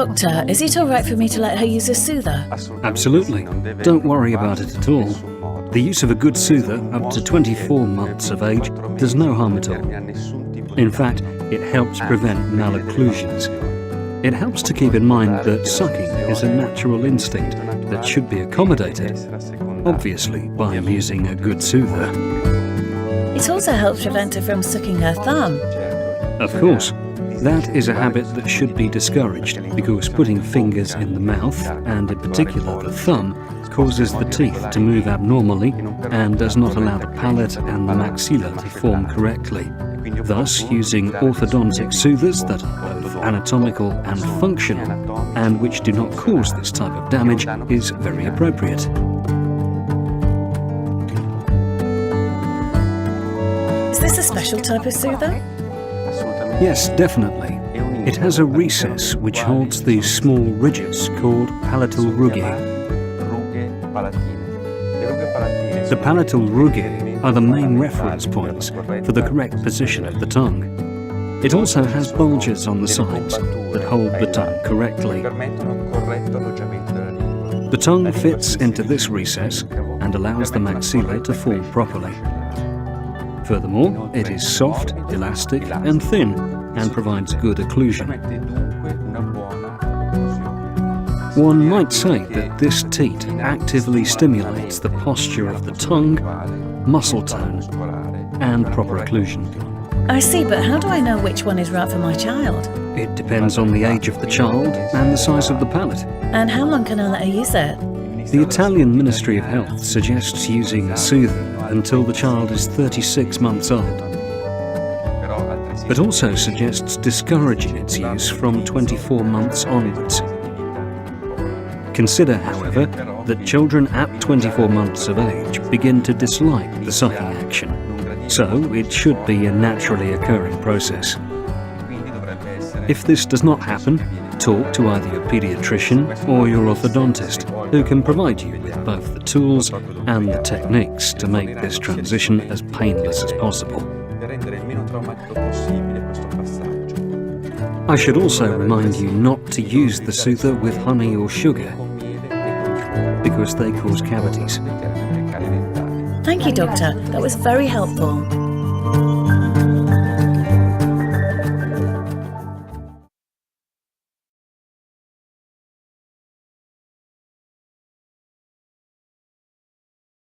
Doctor, is it all right for me to let her use a soother? Absolutely. Don't worry about it at all. The use of a good soother up to 24 months of age does no harm at all. In fact, it helps prevent malocclusions. It helps to keep in mind that sucking is a natural instinct that should be accommodated, obviously by using a good soother. It also helps prevent her from sucking her thumb. Of course. That is a habit that should be discouraged because putting fingers in the mouth, and in particular the thumb, causes the teeth to move abnormally and does not allow the palate and the maxilla to form correctly. Thus, using orthodontic soothers that are both anatomical and functional, and which do not cause this type of damage, is very appropriate. Is this a special type of soother? Yes, definitely. It has a recess which holds these small ridges called palatal rugae. The palatal rugae are the main reference points for the correct position of the tongue. It also has bulges on the sides that hold the tongue correctly. The tongue fits into this recess and allows the maxilla to form properly. Furthermore, it is soft, elastic and thin and provides good occlusion. One might say that this teat actively stimulates the posture of the tongue, muscle tone and proper occlusion. I see, but how do I know which one is right for my child? It depends on the age of the child and the size of the palate. And how long can I let her use it? The Italian Ministry of Health suggests using a soother until the child is 36 months old, but also suggests discouraging its use from 24 months onwards. Consider, however, that children at 24 months of age begin to dislike the sucking action, so it should be a naturally occurring process. If this does not happen, talk to either your paediatrician or your orthodontist, who can provide you with both the tools and the techniques to make this transition as painless as possible. I should also remind you not to use the soother with honey or sugar, because they cause cavities. Thank you, Doctor. That was very helpful.